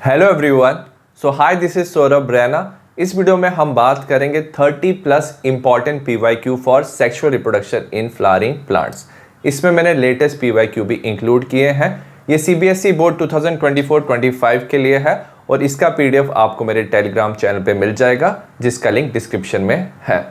Hello everyone. Hi, this is Saurabh Raina. इस video में हम बात करेंगे 30 plus important PYQ for sexual reproduction in flowering plants. इसमें मैंने लेटेस्ट पीवाईक्यू भी इंक्लूड किए हैं। ये सीबीएसई बोर्ड 2024-25 के लिए है और इसका पीडीएफ आपको मेरे टेलीग्राम चैनल पे मिल जाएगा, जिसका लिंक डिस्क्रिप्शन में है।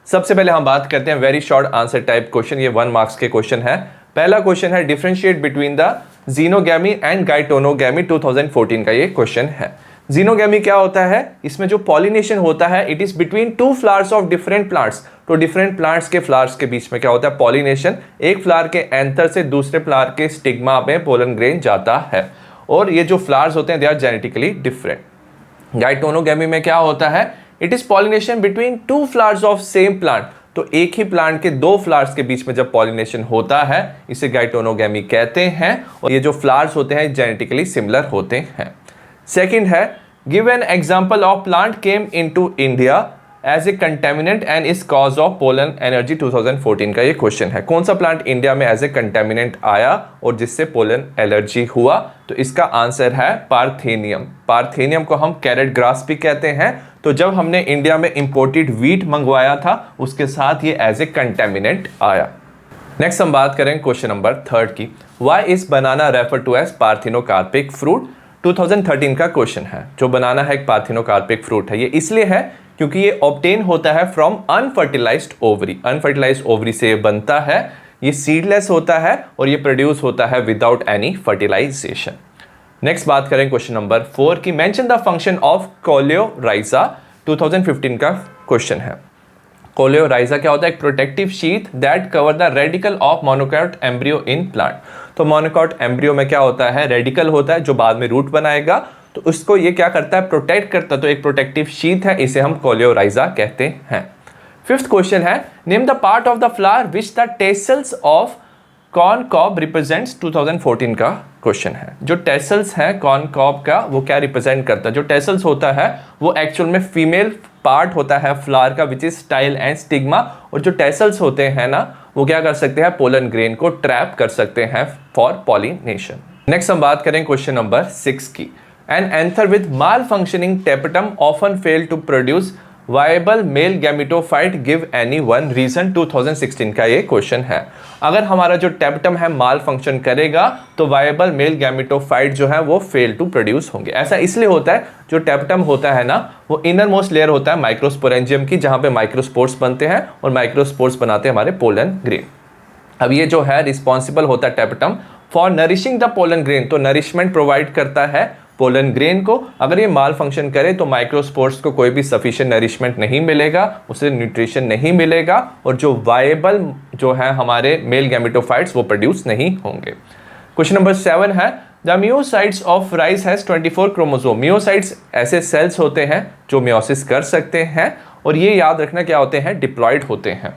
सबसे पहले हम बात करते हैं very short answer type question. ये 1 मार्क्स के क्वेश्चन है। पहला क्वेश्चन है differentiate between the xenogamy and geitonogamy. 2014 का ये क्वेश्चन है। जीनोगैमी क्या होता है? इसमें जो पॉलिनेशन होता है it is between two flowers of different plants. तो डिफरेंट प्लांट्स के फ्लावर्स के बीच में क्या होता है? पॉलिनेशन। एक फ्लावर के एंथर से दूसरे फ्लावर के स्टिग्मा में पोलन ग्रेन जाता है और ये जो फ्लावर्स होते हैं दे आर जेनेटिकली डिफरेंट। गाइटोनोगैमी में क्या होता है? It is pollination between two flowers of same plant. तो एक ही प्लांट के दो फ्लावर्स के बीच में जब पॉलिनेशन होता है इसे गाइटोनोगैमी कहते हैं और ये जो फ्लावर्स होते हैं जेनेटिकली सिमिलर होते हैं। सेकंड है give an example of plant came into India as a contaminant and is cause of pollen energy. 2014 का ये क्वेश्चन है। कौन सा प्लांट इंडिया में एज ए कंटेमिनेंट आया और जिससे पोलन एलर्जी हुआ? तो इसका आंसर है पार्थेनियम। पार्थेनियम को हम कैरेट ग्रास भी कहते हैं। तो जब हमने इंडिया में इंपोर्टेड वीट मंगवाया था उसके साथ ये एज ए कंटेमिनेंट आया। नेक्स्ट हम बात करें क्वेश्चन नंबर 3 की। Why is banana refer to as parthenocarpic fruit? 2013 का क्वेश्चन है। जो बनाना है एक पार्थिनोकार्पिक फ्रूट है। ये इसलिए है क्योंकि ये ऑब्टेन होता है from unfertilised ovary. Unfertilised ovary से बनता है। ये सीडलेस होता है और ये प्रोड्यूस होता है विदाउट एनी फर्टिलाइजेशन। नेक्स्ट बात करें क्वेश्चन नंबर 4 की। Mention the function of coleorhiza. 2015 का क्वेश्चन है। कोलेओराइजा क्या होता है? एक protective sheath that cover the radicle of monocot embryo in plant. तो मोनोकॉट एम्ब्रियो में क्या होता है? रेडिकल होता है जो बाद में रूट बनाएगा। तो उसको ये क्या करता है? प्रोटेक्ट करता है। तो एक प्रोटेक्टिव शीथ है, इसे हम कोलेओराइजा कहते हैं। 5th क्वेश्चन है name the part of the flower which the tassels of corn cob represents. 2014 का क्वेश्चन है। जो टेसल्स है कॉर्न कॉब का वो क्या रिप्रेजेंट करता है? जो टेसल्स होता है वो एक्चुअल में फीमेल पार्ट होता है फ्लावर का which is style and stigma. और जो टेसल्स होते हैं ना वो क्या कर सकते हैं? पोलन ग्रेन को ट्रैप कर सकते हैं फॉर पॉलिनेशन। नेक्स्ट हम बात करें क्वेश्चन नंबर 6 की। An anther with malfunctioning tapetum often fail to produce viable male gametophyte give any one reason. 2016 का ये क्वेश्चन है। अगर हमारा जो टेपटम है माल फंक्शन करेगा तो वायबल मेल गैमिटोफाइट जो है वो फेल टू प्रोड्यूस होंगे। ऐसा इसलिए होता है जो टेपटम होता है ना वो इनर मोस्ट लेयर होता है माइक्रोस्पोरेंजियम की, जहां पे माइक्रोस्पोर्स बनते हैं और माइक्रोस्पोर्स बनाते हैं हमारे पोलन ग्रेन। अब ये जो है रिस्पॉन्सिबल होता है tapetum for nourishing the pollen grain. तो नरिशमेंट प्रोवाइड करता है पोलन ग्रेन को। अगर ये माल फंक्शन करे तो माइक्रोस्पोर्स को कोई भी सफिशिएंट नरिशमेंट नहीं मिलेगा, उसे न्यूट्रिशन नहीं मिलेगा और जो वायबल जो है हमारे मेल गैमेटोफाइट्स वो प्रोड्यूस नहीं होंगे। क्वेश्चन नंबर 7 है the myocytes of rice has 24 chromosome. Myocytes ऐसे सेल्स होते हैं जो मियोसिस कर सकते हैं और ये याद रखना क्या होते हैं? डिप्लॉयड होते हैं।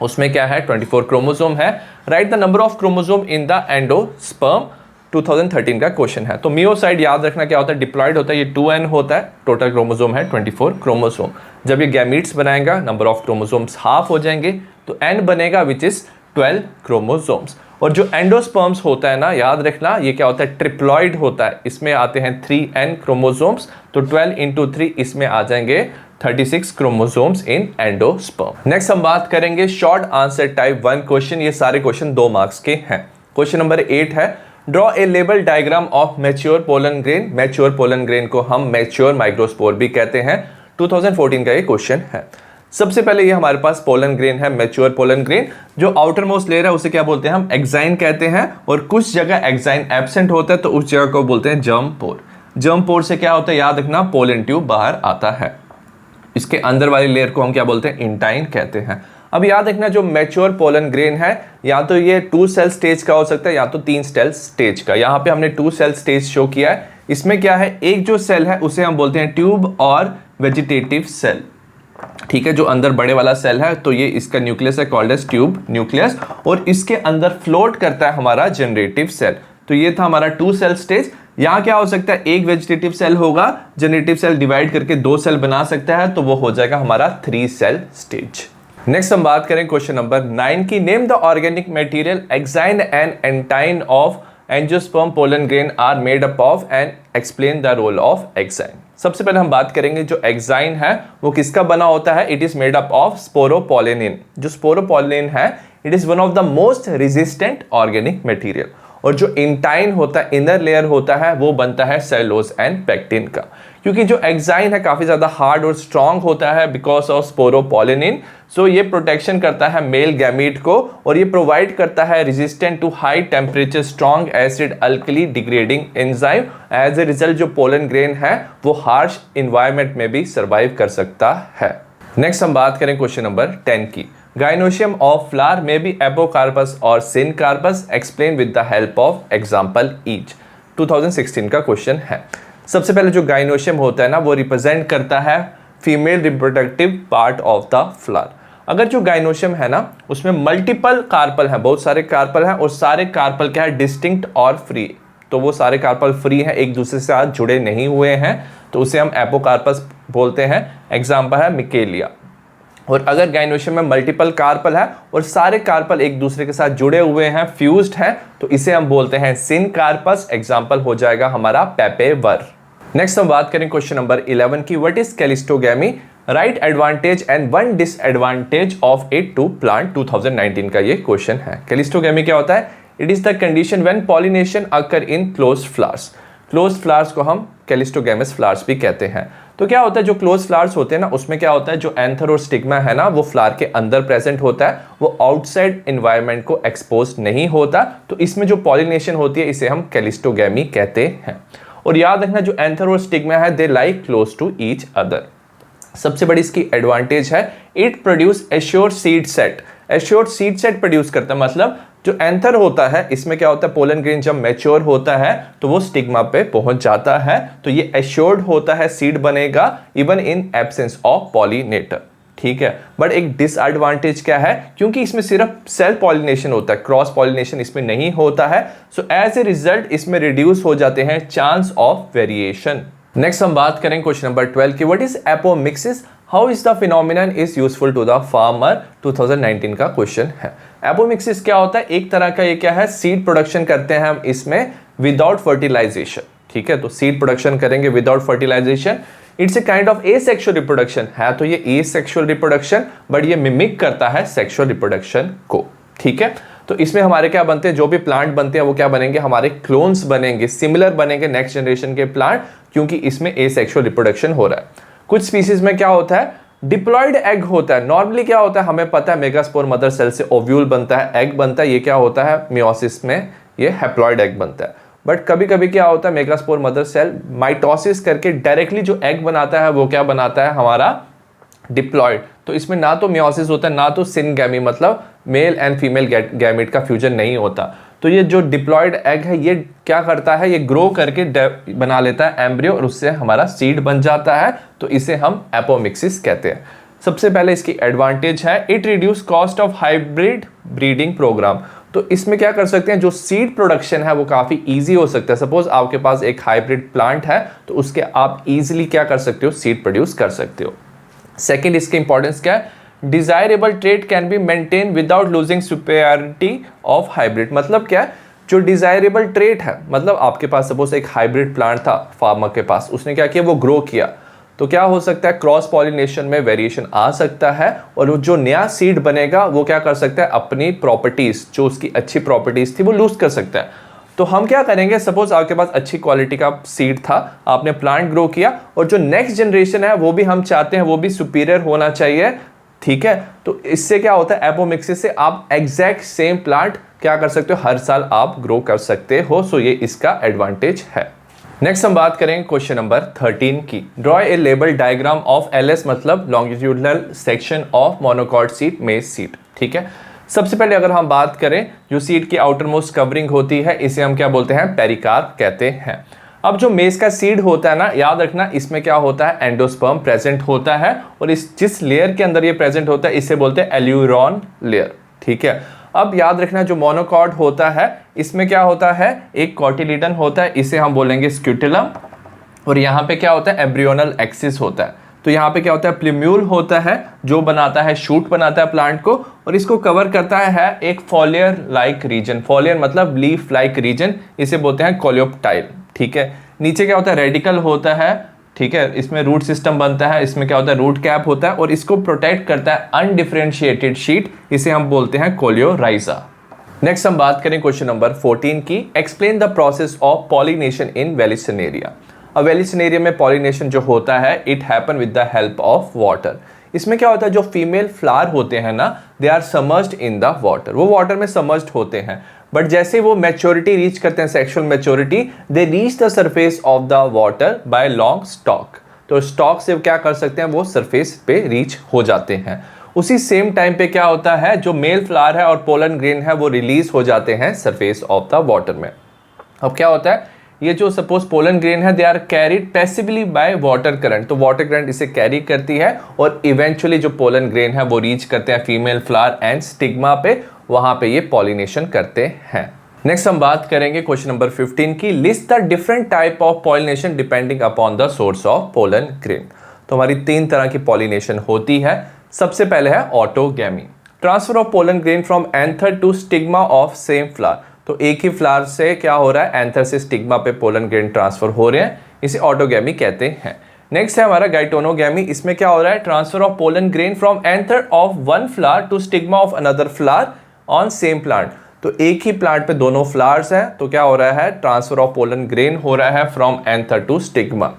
उसमें क्या है? 24 क्रोमोसोम है। Write the number of chromosome in the endosperm. 2013 का क्वेश्चन है। तो मियोसाइट याद रखना क्या होता है? डिप्लॉयड होता है। ये 2n होता है। टोटल क्रोमोसोम है 24 क्रोमोसोम। जब ये गैमीट्स बनाएगा नंबर ऑफ क्रोमोसोम्स हाफ हो जाएंगे तो n बनेगा विच इज 12 क्रोमोसोम्स। और जो एंडोस्पर्म्स होता है ना याद रखना ये क्या होता है? ट्रिप्लॉयड होता है। इसमें आते हैं 3n क्रोमोसोम्स। तो 12 × 3 इसमें आ जाएंगे 36 क्रोमोसोम्स इन एंडोस्पर्म। नेक्स्ट हम बात करेंगे शॉर्ट आंसर टाइप 1 क्वेश्चन। ये सारे क्वेश्चन 2 मार्क्स के हैं। क्वेश्चन नंबर 8 है draw a label diagram of mature pollen grain. Mature pollen grain को हम मैच्योर माइक्रोस्पोर भी कहते हैं। 2014 का ये क्वेश्चन है। सबसे पहले ये हमारे पास पोलन ग्रेन है, मैच्योर पोलन ग्रेन। जो आउटर मोस्ट लेयर है उसे क्या बोलते हैं? हम एक्साइन कहते हैं। और कुछ जगह एक्साइन एब्सेंट होता है तो उस जगह को बोलते हैं जर्म पोर। जर्म पोर से क्या होता है? याद रखना पोलन ट्यूब बाहर आता है। इसके अंदर वाली लेयर को हम क्या बोलते हैं? इंटाइन कहते हैं। अब याद रखना जो मैच्योर पोलन ग्रेन है या तो ये 2 सेल स्टेज का हो सकता है या तो 3 सेल स्टेज का। यहाँ पे हमने 2 सेल स्टेज शो किया है। इसमें क्या है? एक जो सेल है उसे हम बोलते हैं ट्यूब और वेजिटेटिव सेल। ठीक है, जो अंदर बड़े वाला सेल है तो ये इसका न्यूक्लियस है कॉल्ड एज ट्यूब न्यूक्लियस और इसके अंदर फ्लोट करता है हमारा जनरेटिव सेल। तो ये था हमारा 2 सेल स्टेज। यहाँ क्या हो सकता है? एक वेजिटेटिव सेल होगा, जनरेटिव सेल डिवाइड करके 2 सेल बना सकता है तो वो हो जाएगा हमारा 3 सेल स्टेज। नेक्स्ट हम बात करें क्वेश्चन नंबर 9 की। Name the organic material exine and intine of angiosperm pollen grain are made up of and explain the role of exine. सबसे पहले हम बात करेंगे जो एग्जाइन है वो किसका बना होता है। It is made up of sporopollenin. जो स्पोरोपोलिनिन है it is one of the most resistant organic material. और जो इंटाइन होता है, इनर लेयर होता है, वो बनता है सेलुलोज एंड पेक्टिन का। क्योंकि जो एग्जाइन है काफी ज्यादा हार्ड और स्ट्रांग होता है बिकॉज ऑफ स्पोरोपोलिनिन, सो ये प्रोटेक्शन करता है मेल गैमीट को और ये प्रोवाइड करता है resistant to high temperature strong acid alkali degrading enzyme. As a result जो पोलन ग्रेन है वो हार्श इन्वायरमेंट में भी सर्वाइव कर सकता है। नेक्स्ट हम बात करें क्वेश्चन नंबर 10 की। Gynoecium of flower may be apocarpus or syncarpus. Explain with the help of example each. 2016 का क्वेश्चन है। सबसे पहले जो गाइनोशियम होता है ना वो रिप्रेजेंट करता है female reproductive part of the flower. अगर जो गाइनोशियम है ना उसमें मल्टीपल कार्पल है, बहुत सारे कार्पल हैं और सारे कार्पल क्या है डिस्टिंक्ट और फ्री, तो वो सारे कार्पल फ्री हैं, एक दूसरे से साथ जुड़े नहीं हुए हैं, तो उसे हम एपोकार्पस बोलते हैं। एग्जाम्पल है मिकेलिया। और अगर गाइनोशियम में मल्टीपल कार्पल है और सारे कार्पल एक दूसरे के साथ जुड़े हुए हैं, फ्यूज्ड हैं, तो इसे हम बोलते हैं सिनकार्पस। एग्जाम्पल हो जाएगा हमारा पेपेवर। नेक्स्ट हम बात करें क्वेश्चन नंबर 11 की। What is cleistogamy, write advantage and one disadvantage of it to plant. 2019 का ये क्वेश्चन है। कैलिस्टोगैमी क्या होता है? It is the condition when pollination occur in closed flowers. Closed flowers को हम कैलिस्टोगैमस फ्लावर्स भी कहते हैं। तो क्या होता है जो क्लोज फ्लावर्स होते हैं ना उसमें क्या होता है जो एंथर और स्टिग्मा है ना वो फ्लावर के अंदर प्रेजेंट होता है, वो आउटसाइड एनवायरनमेंट को एक्सपोज नहीं होता, तो इसमें जो पॉलिनेशन होती है इसे हम कैलिस्टोगैमी कहते हैं। और याद रखना जो एंथर और स्टिग्मा है they like close to each other. सबसे बड़ी इसकी एडवांटेज है it produce assured seed set. Assured seed set produce करता है, मतलब जो एंथर होता है इसमें क्या होता है पोलन ग्रेन जब मैच्योर होता है तो वो स्टिग्मा पे पहुंच जाता है, तो ये एश्योर्ड होता है सीड बनेगा even in absence of pollinator. ठीक है, बट एक डिसएडवांटेज क्या है, क्योंकि इसमें सिर्फ सेल्फ पॉलिनेशन होता है, क्रॉस पॉलिनेशन इसमें नहीं होता है, सो एज ए रिजल्ट इसमें रिड्यूस हो जाते हैं चांस ऑफ वेरिएशन। नेक्स्ट हम बात करें क्वेश्चन नंबर 12 की। What is apomixis, how is the phenomenon is useful to the farmer. 2019 का क्वेश्चन है। एपोमिक्सिस क्या होता है? एक तरह का ये क्या है सीड प्रोडक्शन करते हैं हम इसमें विदाउट फर्टिलाइजेशन। ठीक है, तो सीड प्रोडक्शन करेंगे without fertilisation. It's a kind of asexual reproduction है, तो ये एसेक्सुअल रिप्रोडक्शन बट ये मिमिक करता है सेक्सुअल रिप्रोडक्शन को। ठीक है, तो इसमें हमारे क्या बनते हैं, जो भी प्लांट बनते हैं वो क्या बनेंगे, हमारे क्लोन्स बनेंगे, सिमिलर बनेंगे नेक्स्ट जनरेशन के प्लांट, क्योंकि इसमें एसेक्सुअल रिप्रोडक्शन हो रहा है। कुछ स्पीसीज में क्या होता है डिप्लॉयड एग होता है। नॉर्मली क्या होता है हमें पता है मेगास्पोर मदर सेल से ओव्यूल बनता है, एग बनता है, ये क्या होता है मियोसिस में ये हैप्लॉयड एग बनता है। बट कभी कभी क्या होता है मेगास्पोर मदर सेल माइटोसिस करके डायरेक्टली जो एग बनाता है वो क्या बनाता है हमारा डिप्लॉयड। तो इसमें ना तो मियोसिस होता है ना तो सिनगैमी, मतलब मेल एंड फीमेल गैमेट का फ्यूजन नहीं होता। तो ये जो डिप्लॉयड एग है ये क्या करता है, ये ग्रो करके बना लेता है एम्ब्रियो और उससे हमारा सीड बन जाता है, तो इसे हम एपोमिक्सिस कहते हैं। सबसे पहले इसकी एडवांटेज है it reduce cost of hybrid breeding programme. तो इसमें क्या कर सकते हैं जो सीड प्रोडक्शन है वो काफ़ी ईजी हो सकता है। सपोज आपके पास एक हाइब्रिड प्लांट है तो उसके आप ईजिली क्या कर सकते हो सीड प्रोड्यूस कर सकते हो। सेकेंड इसकी इंपॉर्टेंस क्या है, desirable trait can be maintain without losing superiority of hybrid. मतलब क्या है जो डिजायरेबल ट्रेट है, मतलब आपके पास सपोज एक हाइब्रिड प्लांट था फार्मर के पास, उसने क्या किया वो ग्रो किया, तो क्या हो सकता है क्रॉस पॉलिनेशन में वेरिएशन आ सकता है और जो नया सीड बनेगा वो क्या कर सकता है अपनी प्रॉपर्टीज जो उसकी अच्छी प्रॉपर्टीज थी वो लूज कर सकता है। तो हम क्या करेंगे, सपोज आपके पास अच्छी क्वालिटी का सीड था, आपने प्लांट ग्रो किया और जो नेक्स्ट जनरेशन है वो भी हम चाहते हैं वो भी सुपीरियर होना चाहिए। ठीक है, तो इससे क्या होता है एपोमिक्सिस से आप एग्जैक्ट सेम प्लांट क्या कर सकते हो हर साल आप ग्रो कर सकते हो। सो ये इसका एडवांटेज है। नेक्स्ट हम बात करेंगे क्वेश्चन नंबर 13 की। Draw a label diagram of LS मतलब longitudinal section of monocot seed maize seed. ठीक है, सबसे पहले अगर हम बात करें जो सीड की आउटर मोस्ट कवरिंग होती है इसे हम क्या बोलते हैं पेरिकार्प कहते हैं। अब जो मेज का सीड होता है ना, याद रखना इसमें क्या होता है एंडोस्पर्म प्रेजेंट होता है और इस जिस लेयर के अंदर ये प्रेजेंट होता है इसे बोलते हैं एल्यूरॉन लेयर। ठीक है, अब याद रखना जो मोनोकॉट होता है इसमें क्या होता है एक कॉटिलीडन होता है, इसे हम बोलेंगे स्क्यूटिलम, और यहाँ पे क्या होता है एम्ब्रियोनल एक्सिस होता है। तो यहाँ पे क्या होता है प्लूम्यूल होता है जो बनाता है शूट बनाता है प्लांट को, और इसको कवर करता है एक फॉलियर लाइक रीजन। फॉलियर मतलब लीफ लाइक रीजन, इसे बोलते हैं कोलियोप्टाइल। ठीक है, नीचे क्या होता है, रेडिकल होता है। ठीक है, इसमें रूट सिस्टम बनता है, इसमें क्या होता है, रूट कैप होता है, और इसको प्रोटेक्ट करता है अनडिफरेंशिएटेड शीट, इसे हम बोलते हैं कोलियोराइजा। नेक्स्ट हम बात करें क्वेश्चन नंबर 14 की। Explain the process of pollination in vallisneria. अब वेलिसिनेरिया में पॉलिनेशन जो होता है, it happen with the help of water. इसमें क्या होता है, जो फीमेल फ्लावर होते हैं ना, they are submerged in the water, वो वाटर में समर्ज्ड होते हैं। बट जैसे वो मैच्योरिटी रीच करते हैं, sexual maturity, they reach the surface of the water bye long stock. तो स्टॉक से क्या कर सकते हैं, वो सरफेस पे रीच हो जाते हैं। उसी सेम टाइम पे क्या होता है, जो मेल फ्लावर है और पोलन ग्रेन है वो रिलीज हो जाते हैं सरफेस ऑफ द वाटर में। अब क्या होता है, ये जो सपोज पोलन ग्रेन है, they are carried passively by water current, तो वाटर करंट इसे कैरी करती है और इवेंचुअली जो पोलन ग्रेन है वो रीच करते हैं फीमेल फ्लावर एंड स्टिग्मा पे, वहां पे ये पॉलिनेशन करते हैं। नेक्स्ट हम बात करेंगे क्वेश्चन नंबर 15 की। List the different type of pollination depending upon the source of pollen grain. तो हमारी 3 तरह की पॉलिनेशन होती है। सबसे पहले है autogamy, transfer of pollen grain from anther to stigma of same flower. तो एक ही फ्लावर से क्या हो रहा है, एंथर से स्टिग्मा पे पोलन ग्रेन ट्रांसफर हो रहे हैं, इसे ऑटोगैमी कहते हैं। नेक्स्ट है हमारा गाइटोनोगैमी। इसमें क्या हो रहा है, transfer of pollen grain from anther of one flower to stigma of another flower on same plant. तो एक ही प्लांट पे दोनों फ्लावर्स हैं, तो क्या हो रहा है, ट्रांसफर ऑफ पोलन ग्रेन हो रहा है from anther to stigma.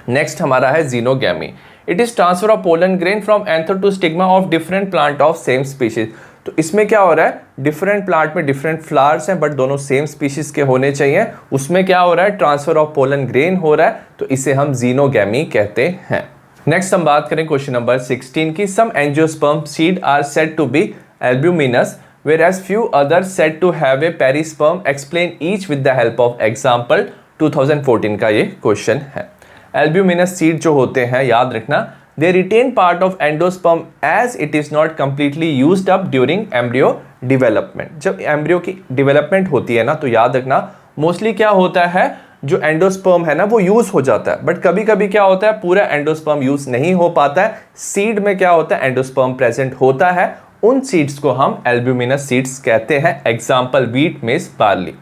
Next हमारा है xenogamy. It is transfer of pollen grain from anther to stigma of different plant of same species. तो इसमें क्या हो रहा है, डिफरेंट प्लांट में डिफरेंट फ्लावर्स हैं बट दोनों सेम स्पीशीज के होने चाहिए, उसमें क्या हो रहा है, ट्रांसफर ऑफ पोलन ग्रेन हो रहा है, तो इसे हम जीनोगैमी कहते हैं। नेक्स्ट हम बात करें क्वेश्चन नंबर 16 की। Some angiosperm seed are said to be albuminous whereas few others said to have a perisperm, explain each with the help of example। 2014 का ये क्वेश्चन है। एल्ब्यूमिनस सीड जो होते हैं, याद रखना, they retain part of endosperm as it is not completely used up during embryo development. जब embryo की डेवलपमेंट होती है ना, तो याद रखना मोस्टली क्या होता है, जो एंडोस्पर्म है ना वो यूज हो जाता है, बट कभी कभी क्या होता है, पूरा एंडोस्पर्म यूज नहीं हो पाता है। सीड में क्या होता है, एंडोस्पर्म प्रेजेंट होता है, उन सीड्स को हम एल्ब्यूमिनस सीड्स कहते हैं। Example wheat, maize, barley.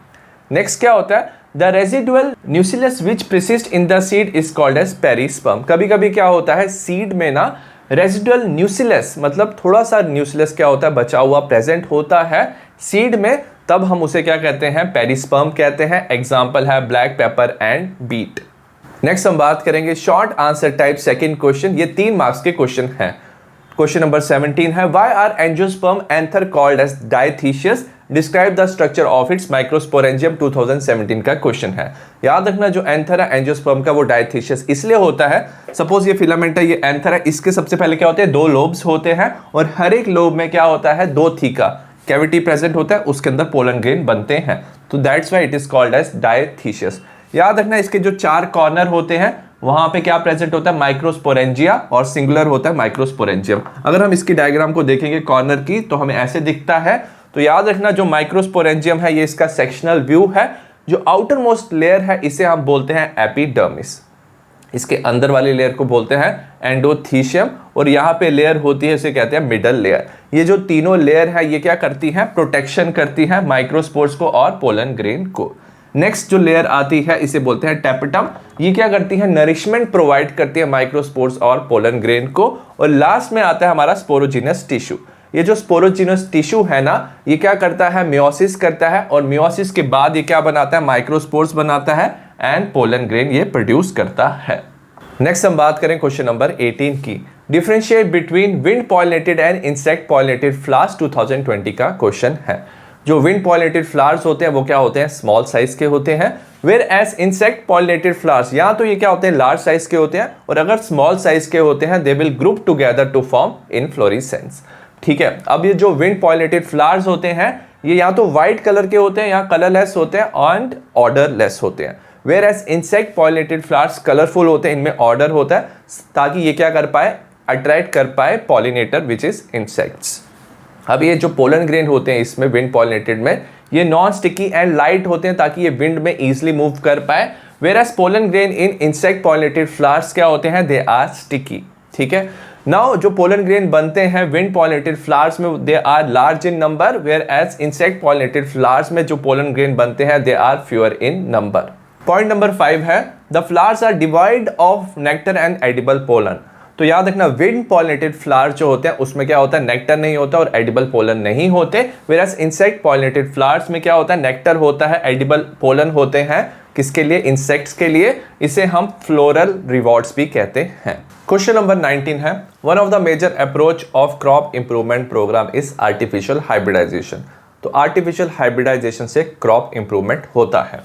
Next क्या होता है, the residual nucellus which persist in the seed is called as perisperm. कभी कभी क्या होता है, सीड में ना रेजिडुअल न्यूसिलस मतलब थोड़ा सा न्यूसिलस क्या होता है, बचा हुआ प्रेजेंट होता है सीड में, तब हम उसे क्या कहते हैं, पेरिस्पर्म कहते हैं। एग्जाम्पल है black pepper and beet. Next हम बात करेंगे short answer type second question. ये 3 मार्क्स के क्वेश्चन हैं। क्वेश्चन नंबर 17 है, why are angiosperm anther called as dithecious, describe the structure of its microsporangium. 2017 का क्वेश्चन है। याद रखना, जो एंथर है एंजियोस्पर्म का वो डायथीशियस इसलिए होता है, सपोज ये फिलामेंट है, ये एंथर है, इसके सबसे पहले क्या होते हैं, 2 लोब्स होते हैं और हर एक लोब में क्या होता है, 2 थीका कैविटी प्रेजेंट होता है, उसके अंदर पोलन ग्रेन बनते हैं, तो that's why it is called as dithecious. याद रखना, इसके जो 4 कॉर्नर होते हैं वहां पे क्या प्रेजेंट होता है, माइक्रोस्पोरेंजिया, और सिंगुलर होता है माइक्रोस्पोरेंजियम। अगर हम इसकी डायग्राम को देखेंगे कॉर्नर की, तो हमें ऐसे दिखता है। तो याद रखना, जो माइक्रोस्पोरेंजियम है ये इसका सेक्शनल व्यू है। जो आउटर मोस्ट लेयर है इसे हम बोलते हैं एपिडर्मिस, इसके अंदर वाली लेयर को बोलते हैं एंडोथीशियम, और यहाँ पे लेयर होती है इसे कहते हैं मिडल लेयर। ये जो तीनों लेयर है ये क्या करती है, प्रोटेक्शन करती है माइक्रोस्पोर्स को और पोलन ग्रेन को। नेक्स्ट जो लेयर आती है इसे बोलते हैं टेपिटम, ये क्या करती है, नरिशमेंट प्रोवाइड करती है माइक्रोस्पोर्स और पोलन ग्रेन को। और लास्ट में आता है हमारा स्पोरोजिनस टिश्यू। ये जो स्पोरोजिनस टिश्यू है ना, ये क्या करता है, मियोसिस करता है, और मियोसिस के बाद ये क्या बनाता है, माइक्रोस्पोर्स बनाता है एंड पोलन ग्रेन ये प्रोड्यूस करता है। नेक्स्ट हम बात करें क्वेश्चन नंबर 18 की। Differentiate between wind pollinated and insect pollinated flowers. 2020 का क्वेश्चन है। जो विंड पॉलिनेटेड फ्लावर्स होते हैं वो क्या होते हैं, स्मॉल साइज के होते हैं, whereas insect pollinated flowers या तो ये क्या होते हैं, लार्ज साइज के होते हैं, और अगर स्मॉल साइज के होते हैं they will group together to form inflorescence. ठीक है, अब ये जो विंड पॉलिनेटेड फ्लावर्स होते हैं ये या तो व्हाइट कलर के होते हैं या कलरलेस होते हैं एंड ऑर्डरलेस होते हैं, whereas insect pollinated flowers colourful होते हैं, इनमें ऑर्डर होता है ताकि ये क्या कर पाए, अट्रैक्ट कर पाए पॉलिनेटर विच इज इंसेक्ट्स। अब ये जो पोलन ग्रेन होते हैं इसमें विंड पॉलिनेटेड में ये नॉन स्टिकी एंड लाइट होते हैं ताकि ये विंड में इजीली मूव कर पाए, whereas pollen grain in insect pollinated flowers क्या होते हैं, दे आर स्टिकी। ठीक है, नाउ जो पोलन ग्रेन बनते हैं विंड पॉलिनेटेड फ्लावर्स में they are large in number, whereas insect pollinated flowers में जो पोलन ग्रेन बनते हैं they are fewer in number. Point number 5 है the flowers are devoid of nectar and edible pollen. तो याद रखना wind pollinated flowers जो होते हैं उसमें क्या होता है, नेक्टर नहीं होता और एडिबल पोलन नहीं होते, वेयरएज इंसेक्ट पॉलिनेटेड फ्लावर्स में क्या होता है, नेक्टर होता है, एडिबल पोलन होते हैं। किसके लिए, इंसेक्ट्स के लिए। इसे हम फ्लोरल रिवॉर्ड्स भी कहते हैं। क्वेश्चन नंबर 19 है one of the major approach of crop improvement programme is artificial hybridisation. तो आर्टिफिशियल हाइब्रिडाइजेशन से क्रॉप इंप्रूवमेंट होता है।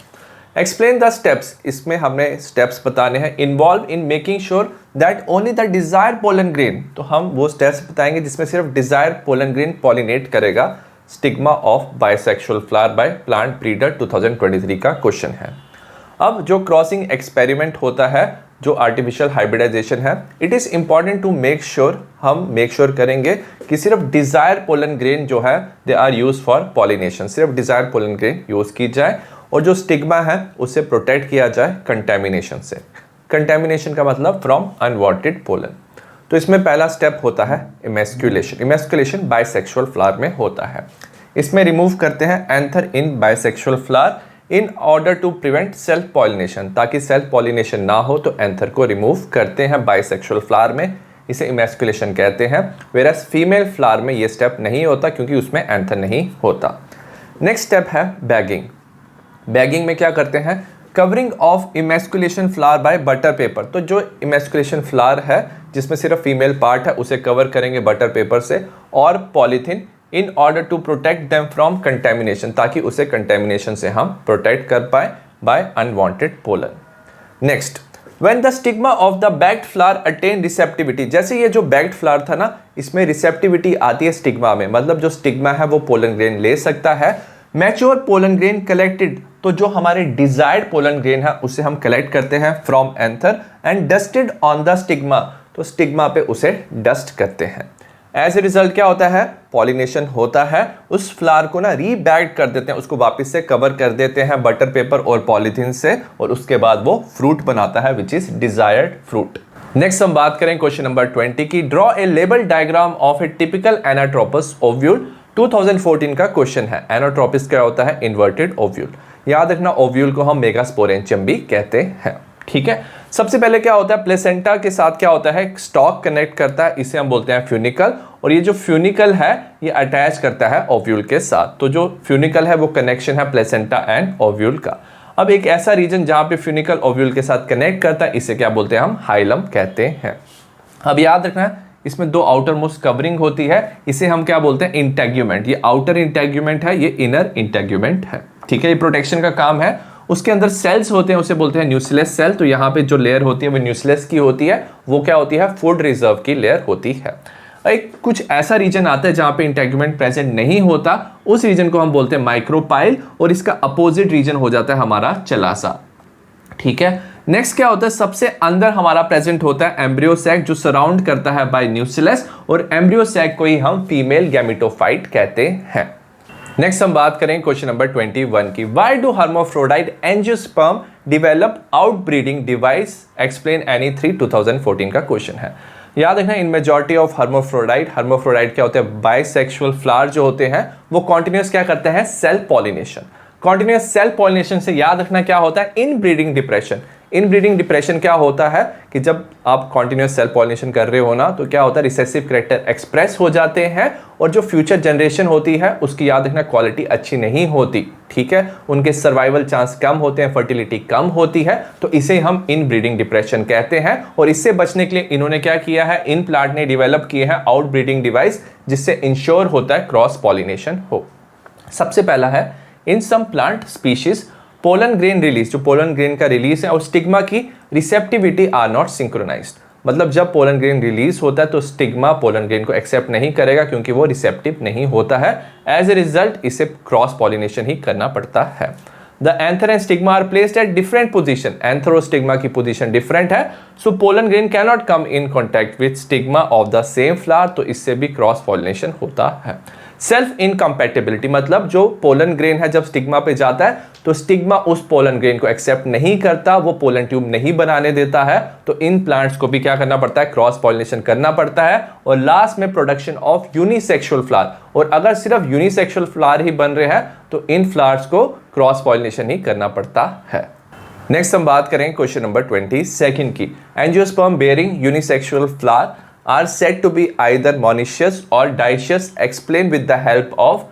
एक्सप्लेन द स्टेप्स, इसमें हमने स्टेप्स बताने हैं। Involve in making sure that only the desire pollen grain, तो हम वो स्टेप्स बताएंगे जिसमें सिर्फ डिजायर पोलन ग्रेन पॉलिनेट करेगा। Stigma of bisexual flower by plant breeder 2023 का क्वेश्चन है। अब जो क्रॉसिंग एक्सपेरिमेंट होता है, जो आर्टिफिशियल हाइब्रिडाइजेशन है, it is important to make sure, हम मेक श्योर करेंगे कि सिर्फ डिजायर पोलन ग्रेन जो है they are use for pollination, सिर्फ डिजायर पोलन ग्रेन यूज की जाए और जो स्टिग्मा है उसे प्रोटेक्ट किया जाए कंटेमिनेशन से। कंटेमिनेशन का मतलब फ्रॉम अनवांटेड पोलन। तो इसमें पहला स्टेप होता है इमेस्क्युलेशन। इमेस्क्युलेशन बाइसेक्सुअल फ्लावर में होता है। इसमें रिमूव करते हैं anther in bisexual flower in order to prevent self pollination, ताकि सेल्फ पॉलिनेशन ना हो तो एंथर को रिमूव करते हैं बाइसेक्सुअल फ्लावर में, इसे इमेस्क्युलेशन कहते हैं। वेयरएज फीमेल फ्लावर में ये स्टेप नहीं होता क्योंकि उसमें एंथर नहीं होता। नेक्स्ट स्टेप है बैगिंग। बैगिंग में क्या करते हैं, covering of emasculation flower by butter paper. तो जो इमेस्कुलेशन फ्लावर है जिसमें सिर्फ फीमेल पार्ट है उसे कवर करेंगे बटर पेपर से और polythene, in order to protect them from contamination, ताकि उसे कंटेमिनेशन से हम प्रोटेक्ट कर पाए by unwanted pollen. Next, when the stigma of the bagged flower attain receptivity, जैसे ये जो बैग्ड फ्लावर था ना इसमें रिसेप्टिविटी आती है स्टिग्मा में, मतलब जो स्टिग्मा है वो पोलन ग्रेन ले सकता है। मैच्योर पोलन ग्रेन कलेक्टेड, तो जो हमारे डिजायर्ड पोलन ग्रेन है उसे हम कलेक्ट करते हैं from anther and dusted on the stigma, तो स्टिग्मा पे उसे डस्ट करते हैं। एज ए रिजल्ट क्या होता है, पॉलिनेशन होता है, उस फ्लावर को ना रीबैग्ड कर देते हैं, उसको वापस से कवर कर देते हैं बटर पेपर और पॉलीथीन से और उसके बाद वो फ्रूट बनाता है which is desired fruit. Next हम बात करें क्वेश्चन नंबर 20 की। Draw a label diagram of A typical anatropous ovule. 2014 का क्वेश्चन है। एनाट्रोपिस क्या होता है, इन्वर्टेड ओव्यूल। याद रखना ओव्यूल को हम मेगास्पोरेंचियम भी कहते हैं। ठीक है, सबसे पहले क्या होता है, प्लेसेंटा के साथ क्या होता है, स्टॉक कनेक्ट करता है, इसे हम बोलते हैं फ्यूनिकल, और ये जो फ्यूनिकल है ये अटैच करता है ओव्यूल के साथ। तो जो फ्यूनिकल है वो कनेक्शन है प्लेसेंटा एंड ओव्यूल का। अब एक ऐसा रीजन जहां पे फ्यूनिकल ओव्यूल के साथ कनेक्ट करता है इसे क्या बोलते हैं, हम हाइलम कहते हैं। अब याद रखना है इसमें दो आउटर मोस्ट कवरिंग होती है, इसे हम क्या बोलते हैं, इंटेग्यूमेंट। ये आउटर इंटेग्यूमेंट है, ये इनर इंटेग्यूमेंट है। ठीक है, ये प्रोटेक्शन का काम है। उसके अंदर सेल्स होते हैं, उसे बोलते हैं न्यूक्लियस सेल। तो यहाँ पे जो लेयर होती है वो न्यूक्लियस की होती है, वो क्या होती है, फूड रिजर्व की लेयर होती है। एक कुछ ऐसा रीजन आता है जहाँ पे इंटेग्यूमेंट प्रेजेंट नहीं होता, उस रीजन को हम बोलते हैं माइक्रोपाइल, और इसका अपोजिट रीजन हो जाता है हमारा चलासा। ठीक है, नेक्स्ट क्या होता है, सबसे अंदर हमारा प्रेजेंट होता है एम्ब्रियो सैक जो सराउंड करता है बाय न्यूक्लियस, और एम्ब्रियो सैक को ही हम फीमेल गैमेटोफाइट कहते हैं। नेक्स्ट हम बात करें क्वेश्चन नंबर 21 की। Why do hermaphrodite angiosperm develop outbreeding device, explain any 3 2014 का क्वेश्चन है। याद रखना इन मेजॉरिटी ऑफ हर्माफ्रोडाइट क्या होते हैं, बाइसेक्सुअल फ्लावर जो होते हैं वो कॉन्टिन्यूस क्या करते हैं, self pollination. Continuous self pollination से याद रखना क्या होता है, इनब्रीडिंग डिप्रेशन। इनब्रीडिंग डिप्रेशन क्या होता है कि जब आप कॉन्टिन्यूस सेल्फ पॉलिनेशन कर रहे हो ना तो क्या होता है, रिसेसिव कैरेक्टर एक्सप्रेस हो जाते हैं और जो फ्यूचर जनरेशन होती है उसकी याद रखना क्वालिटी अच्छी नहीं होती। ठीक है, उनके सर्वाइवल चांस कम होते हैं, फर्टिलिटी कम होती है, तो इसे हम इनब्रीडिंग डिप्रेशन कहते हैं। और इससे बचने के लिए इन्होंने क्या किया है, इन प्लांट ने डेवलप किए हैं आउटब्रीडिंग डिवाइस जिससे इंश्योर होता है क्रॉस पॉलिनेशन हो। सबसे पहला है, in some plant species pollen grain release, जो पोलन ग्रेन का रिलीज है और स्टिग्मा की रिसेप्टिविटी आर नॉट सिंक्रोनाइज्ड। मतलब जब पोलन ग्रेन रिलीज होता है तो स्टिग्मा पोलन ग्रेन को एक्सेप्ट नहीं करेगा क्योंकि वो रिसेप्टिव नहीं होता है। एज ए रिजल्ट इसे क्रॉस पॉलिनेशन ही करना पड़ता है। The anther and stigma are placed at different position. Anther और स्टिग्मा की पोजीशन डिफरेंट है, so pollen grain can not come in contact with stigma of the same flower, तो इससे भी क्रॉस पॉलिनेशन होता है। सेल्फ इनकम्पैटिबिलिटी मतलब जो पोलन ग्रेन है जब स्टिग्मा पे जाता है तो स्टिग्मा उस पोलन ग्रेन को एक्सेप्ट नहीं करता, वो पोलन ट्यूब नहीं बनाने देता है, तो इन प्लांट्स को भी क्या करना पड़ता है, क्रॉस पॉलिनेशन करना पड़ता है। और लास्ट में प्रोडक्शन ऑफ यूनिसेक्सुअल फ्लावर, और अगर सिर्फ यूनिसेक्सुअल फ्लावर ही बन रहे हैं तो इन फ्लावर्स को क्रॉस पॉलिनेशन ही करना पड़ता है। नेक्स्ट हम बात करें क्वेश्चन नंबर 22 की। Angiosperm bearing unisexual flower are said to be either monoecious or dioecious, explain with the help of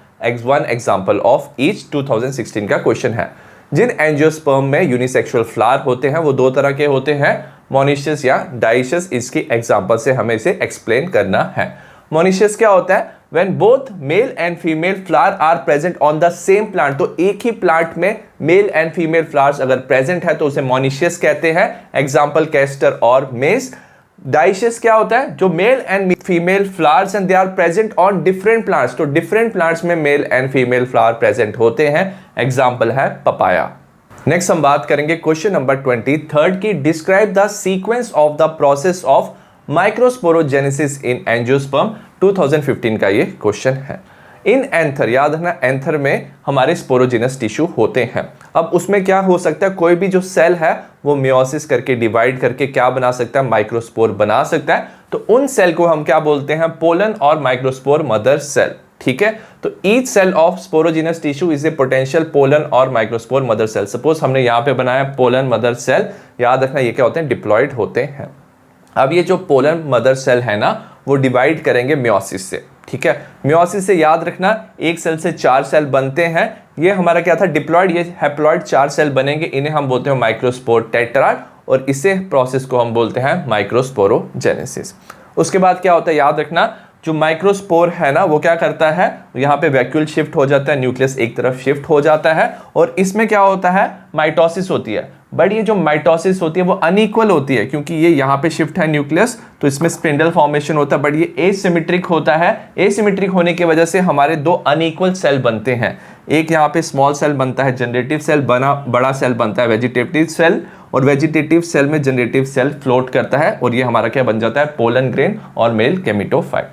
one example of each। 2016 का क्वेश्चन है। जिन एंजियोस्पर्म में यूनिसेक्सुअल फ्लावर होते हैं वो दो तरह के होते हैं, मोनोशियस या डाइशियस। इसकी एग्जांपल से हमें इसे एक्सप्लेन करना है। मोनोशियस क्या होता है, when both male and female flower are present on the same plant, तो एक ही प्लांट में मेल एंड फीमेल फ्लावर्स अगर प्रेजेंट है तो उसे मोनोशियस कहते हैं, एग्जाम्पल कैस्टर और मेस। डाइशियस क्या होता है, जो male and female flowers and they are present on different plants, तो डिफरेंट प्लांट्स में male and female flower present होते हैं, एग्जांपल है पपाया। नेक्स्ट हम बात करेंगे क्वेश्चन नंबर 23 की। Describe the sequence of the process of microsporogenesis in angiosperm. 2015 का ये क्वेश्चन है। इन एंथर, याद रखना एंथर में हमारे स्पोरोजिनस टिश्यू होते हैं। अब उसमें क्या हो सकता है, कोई भी जो सेल है वो मियोसिस करके डिवाइड करके क्या बना सकता है, माइक्रोस्पोर बना सकता है। तो उन सेल को हम क्या बोलते हैं, पोलन और माइक्रोस्पोर मदर सेल। ठीक है, तो each cell of sporogenous tissue is a potential pollen और माइक्रोस्पोर मदर सेल। सपोज हमने यहाँ पे बनाया पोलन मदर सेल, याद रखना ये क्या होते हैं, डिप्लॉयड होते हैं। अब ये जो पोलन मदर सेल है ना वो डिवाइड करेंगे मियोसिस से। ठीक है, मियोसिस से याद रखना एक सेल से 4 सेल बनते हैं। ये हमारा क्या था, डिप्लॉयड, ये हैप्लॉयड 4 सेल बनेंगे, इन्हें हम बोलते हैं माइक्रोस्पोर टेट्राड, और इसे प्रोसेस को हम बोलते हैं माइक्रोस्पोरोजेनेसिस। उसके बाद क्या होता है, याद रखना जो माइक्रोस्पोर है ना वो क्या करता है, यहाँ पे वैक्यूल शिफ्ट हो जाता है, न्यूक्लियस एक तरफ शिफ्ट हो जाता है, और इसमें क्या होता है, माइटोसिस होती है। बट ये जो माइटोसिस होती है वो अनइक्वल होती है, क्योंकि ये यहाँ पे शिफ्ट है न्यूक्लियस, तो इसमें स्पिंडल फॉर्मेशन होता है, बट ये एसिमेट्रिक होता है। एसिमेट्रिक होने की वजह से हमारे 2 अनइक्वल सेल बनते हैं। एक यहाँ पे स्मॉल सेल बनता है जनरेटिव सेल, बड़ा सेल बनता है वेजिटेटिव सेल, और वेजिटेटिव सेल में जनरेटिव सेल फ्लोट करता है, और ये हमारा क्या बन जाता है, पोलन ग्रेन और मेल गेमेटोफाइट।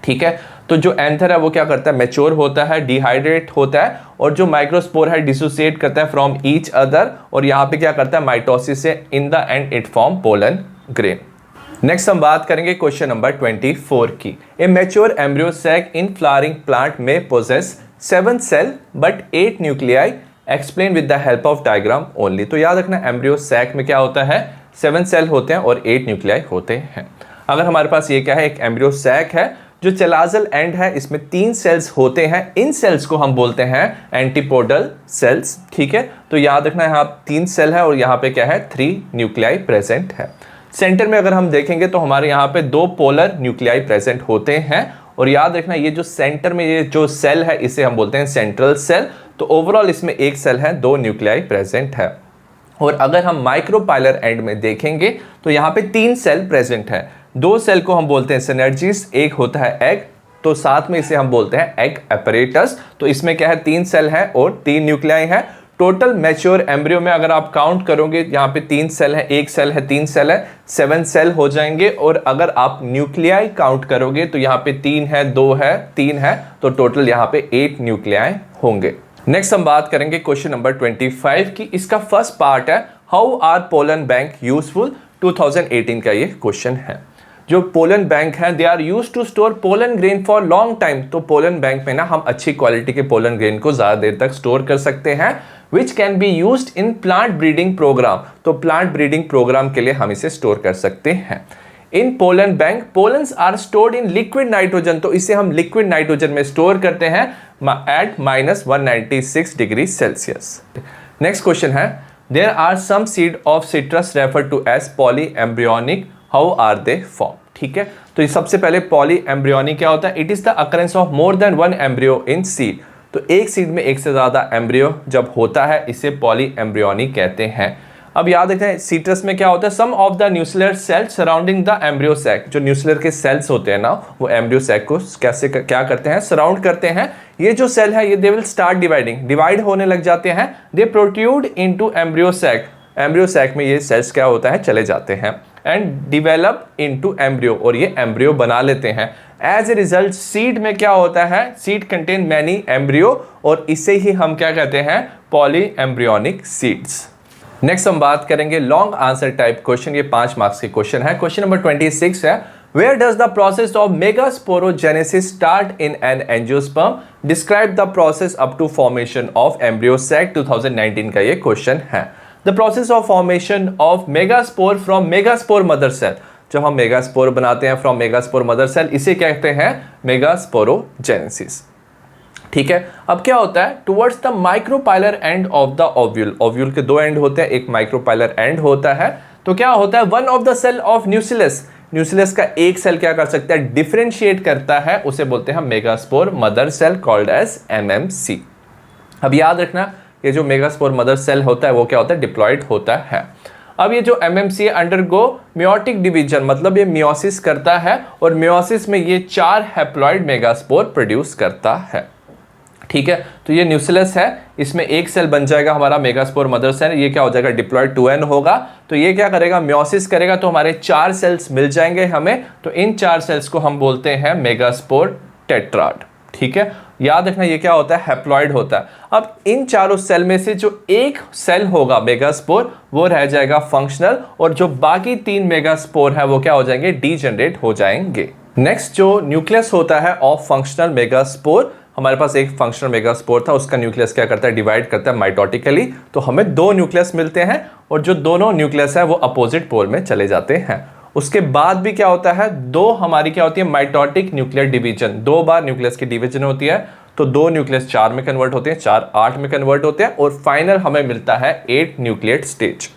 ठीक है, तो जो एंथर है वो क्या करता है, मैच्योर होता है, डिहाइड्रेट होता है, और जो माइक्रोस्पोर है डिसोसिएट करता है फ्रॉम ईच अदर, और यहाँ पे क्या करता है, माइटोसिस से in the end it form pollen grain. Next हम बात करेंगे क्वेश्चन नंबर 24 की। A mature embryo sac in flowering plant में possess 7 cell but 8 nuclei, explain with the help of diagram only. तो याद रखना एम्ब्रियो सैक में क्या होता है, 7 सेल होते हैं और 8 न्यूक्लियाई होते हैं। अगर हमारे पास ये क्या है, एक एम्ब्रियो सैक है, जो चलाजल एंड है इसमें 3 सेल्स होते हैं, इन सेल्स को हम बोलते हैं एंटीपोडल सेल्स। ठीक है, तो याद रखना यहाँ 3 सेल है और यहाँ पे क्या है, 3 न्यूक्लियाई प्रेजेंट है। सेंटर में अगर हम देखेंगे तो हमारे यहाँ पे 2 पोलर न्यूक्लियाई प्रेजेंट होते हैं, और याद रखना ये जो सेंटर में ये जो सेल है इसे हम बोलते हैं सेंट्रल सेल। तो ओवरऑल इसमें 1 सेल है, 2 न्यूक्लियाई प्रेजेंट है। और अगर हम माइक्रोपाइलर एंड में देखेंगे तो यहाँ पे 3 सेल प्रेजेंट है। 2 सेल को हम बोलते हैं सिनर्जीज, एक होता है एग, तो साथ में इसे हम बोलते हैं एग अपैरेटस। तो इसमें क्या है, 3 सेल है और 3 न्यूक्लियाई है। टोटल मैच्योर एम्ब्रियो में अगर आप काउंट करोगे, यहाँ पे 3 सेल है, 1 सेल है, 3 सेल है, 7 सेल हो जाएंगे। और अगर आप न्यूक्लियाई काउंट करोगे तो यहाँ पे 3 है, 2 है, 3 है, तो टोटल यहाँ पे 8 न्यूक्लियाई होंगे। नेक्स्ट हम बात करेंगे क्वेश्चन नंबर 25 की। इसका फर्स्ट पार्ट है how are pollen bank useful. 2018 का ये क्वेश्चन है। जो पोलन बैंक है they are use to store pollen grain for long time. तो पोलन बैंक में ना हम अच्छी क्वालिटी के पोलन ग्रेन को ज्यादा देर तक स्टोर कर सकते हैं, which can be used in plant breeding programme. तो प्लांट ब्रीडिंग प्रोग्राम के लिए हम इसे स्टोर कर सकते हैं। In pollen bank pollens are stored in liquid nitrogen. तो इसे हम लिक्विड नाइट्रोजन में स्टोर करते हैं at -196 degree Celsius. Next question है there are some seed of citrus refer to as polyembryonic, how are they form. ठीक है, तो सबसे पहले पॉली एम्ब्रियोनिक क्या होता है, it is the occurrence of more than 1 embryo in seed. तो एक सीड में एक से ज्यादा एम्ब्रियो जब होता है इसे पॉली एम्ब्रियोनिक कहते हैं। अब याद रखते हैं सीट्रस में क्या होता है, some of the nuclear cells surrounding the embryo sac. जो न्यूक्लियर के सेल्स होते हैं ना वो एम्ब्रियो सैक को कैसे क्या करते हैं, सराउंड करते हैं। ये जो सेल है ये दे विल स्टार्ट डिवाइड होने लग जाते हैं, they protrude into embryo sac. Embryo sac में ये सेल्स क्या होता है, चले जाते हैं, एंड डिवेलप इनटू एम्ब्रियो, और ये एम्ब्रियो बना लेते हैं। एज ए रिजल्ट सीड में क्या होता है, सीड कंटेन मैनी एम्ब्रियो और इसे ही हम क्या कहते हैं, पॉली एम्ब्रियोनिक सीड्स। नेक्स्ट हम बात करेंगे लॉन्ग आंसर टाइप क्वेश्चन, ये 5 मार्क्स के क्वेश्चन है। क्वेश्चन नंबर 26 है, where does the process of megasporogenesis start in an angiosperm, describe the process up to formation of embryo sac. 2019 का ये question है। The process of formation of megaspore from megaspore mother cell, जब हम megaspore बनाते हैं from megaspore mother cell, इसे कहते हैं मेगास्पोरोजेनेसिस। ठीक है, अब क्या होता है, towards the micropylar end of the ovule, ovule के 2 एंड होते हैं, एक माइक्रोपाइलर एंड होता है, तो क्या होता है, one of the cell of nucleus, nucleus का एक सेल क्या कर सकता है, डिफरेंशिएट करता है, उसे बोलते हैं megaspore mother cell called as MMC. अब याद रखना, ये जो मेगास्पोर मदर सेल होता है वो क्या होता है, डिप्लॉयड होता है। अब ये जो एमएमसी अंडरगो मियोटिक डिवीजन, मतलब ये मियोसिस करता है और मियोसिस में ये 4 हैप्लॉइड मेगास्पोर प्रोड्यूस करता है। ठीक है, तो ये न्यूक्लियस है, इसमें एक सेल बन जाएगा हमारा मेगास्पोर मदर सेल, ये क्या हो जाएगा, डिप्लॉयड 2n होगा, तो ये क्या करेगा, मियोसिस करेगा, तो हमारे 4 सेल्स मिल जाएंगे हमें, तो इन 4 सेल्स को हम बोलते हैं मेगास्पोर टेट्राड। ठीक है, याद रखना ये क्या होता है, हैप्लॉइड होता है। अब इन चारों सेल में से जो एक सेल होगा मेगास्पोर, वो रह जाएगा फंक्शनल, और जो बाकी 3 मेगास्पोर है वो क्या हो जाएंगे, डीजेनरेट हो जाएंगे। नेक्स्ट जो न्यूक्लियस होता है ऑफ फंक्शनल मेगास्पोर, हमारे पास एक फंक्शनल मेगास्पोर था, उसका न्यूक्लियस क्या करता है, डिवाइड करता है माइटोटिकली, तो हमें 2 न्यूक्लियस मिलते हैं और जो दोनों न्यूक्लियस है वो अपोजिट पोल में चले जाते हैं। उसके बाद भी क्या होता है, 2 हमारी क्या होती है, माइटोटिक न्यूक्लियर डिवीजन, 2 बार न्यूक्लियस की डिवीजन होती है, तो 2 न्यूक्लियस 4 में कन्वर्ट होते हैं, 4 8 में कन्वर्ट होते हैं, और फाइनल हमें मिलता है 8 न्यूक्लियेट स्टेज।